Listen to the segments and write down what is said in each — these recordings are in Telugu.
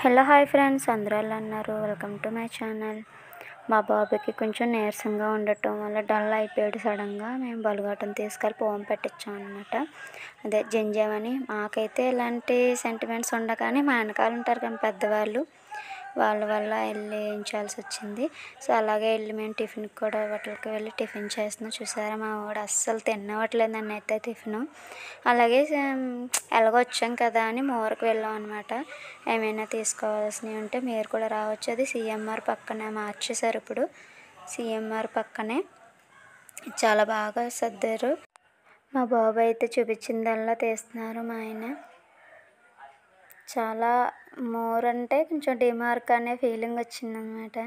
హలో హాయ్ ఫ్రెండ్స్, అందరూ ఎలా ఉన్నారు? Welcome to my channel. మా బాబుకి కొంచెం నీరసంగా ఉండటం వల్ల డల్ అయిపోయాడు. సడన్గా మేము బలుగాటం తీసుకెళ్ళి పోము పెట్టించాం అనమాట. అదే జంజామని. మాకైతే ఇలాంటి సెంటిమెంట్స్ ఉండవు, కానీ మా వెనకాల ఉంటారు కానీ పెద్దవాళ్ళు, వాళ్ళ వల్ల వెళ్ళి వేయించాల్సి వచ్చింది. సో అలాగే వెళ్ళి మేము టిఫిన్కి కూడా వాటికి వెళ్ళి టిఫిన్ చేస్తున్నాం. చూసారా, మా వాడు అస్సలు తినవట్లేదు నన్ను అయితే టిఫిన్. అలాగే ఎలాగో వచ్చాం కదా అని మోరకు వెళ్ళాం అనమాట. ఏమైనా తీసుకోవాల్సినవి ఉంటే మీరు కూడా రావచ్చు. అది సిఎంఆర్ పక్కనే మార్చేశారు ఇప్పుడు. సిఎంఆర్ పక్కనే చాలా బాగా సర్దారు. మా బాబు అయితే చూపించిందల్లా తీస్తున్నారు. మా ఆయన చాలా మోర్ అంటే కొంచెం డిమార్క్ అనే ఫీలింగ్ వచ్చిందనమాట.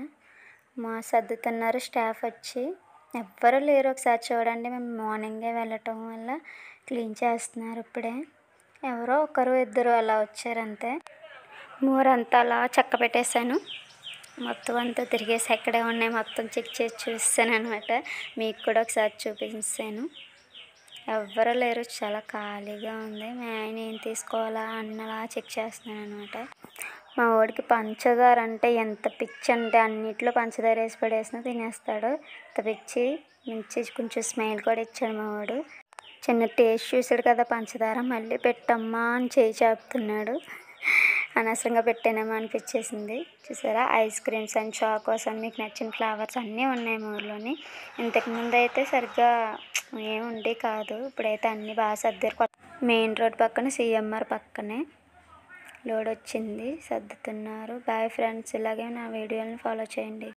మా సర్దుతున్నారు స్టాఫ్ వచ్చి. ఎవ్వరూ లేరు, ఒకసారి చూడండి. మేము మార్నింగే వెళ్ళటం వల్ల క్లీన్ చేస్తున్నారు ఇప్పుడే. ఎవరో ఒకరు ఇద్దరు అలా వచ్చారంతే. మోర్ అంతా అలా చక్క పెట్టేశాను. మొత్తం అంతా తిరిగేసి ఎక్కడే ఉన్నాయి మొత్తం చెక్ చేసి చూస్తాను అనమాట. మీకు కూడా ఒకసారి చూపించాను. ఎవ్వరూ లేరు, చాలా ఖాళీగా ఉంది. మా ఆయన ఏం తీసుకోవాలా అన్నలా చెక్ చేస్తున్నాను అనమాట. మా వాడికి పంచదార అంటే ఎంత పిచ్చి అంటే అన్నిట్లో పంచదార వేసి పడేసినా తినేస్తాడు. అంత పిచ్చి. మంచి కొంచెం స్మైల్ కూడా ఇచ్చాడు మా వాడు. చిన్న టేస్ట్ చూసాడు కదా పంచదార, మళ్ళీ పెట్టమ్మా అని చేయి చాపుతున్నాడు. అనవసరంగా పెట్టానేమో అనిపించేసింది. చూసారా, ఐస్ క్రీమ్స్ అండ్ చాకోస్ అని మీకు నచ్చిన ఫ్లేవర్స్ అన్నీ ఉన్నాయి మా ఊర్లోని. ఇంతకుముందు అయితే సరిగ్గా ఏముండే కాదు, ఇప్పుడైతే అన్నీ బాగా సర్దారు. మెయిన్ రోడ్ పక్కన సిఎంఆర్ పక్కనే లోడ్ వచ్చింది, సర్దుతున్నారు. బాయ్ ఫ్రెండ్స్, ఇలాగే నా వీడియోని ఫాలో చేయండి.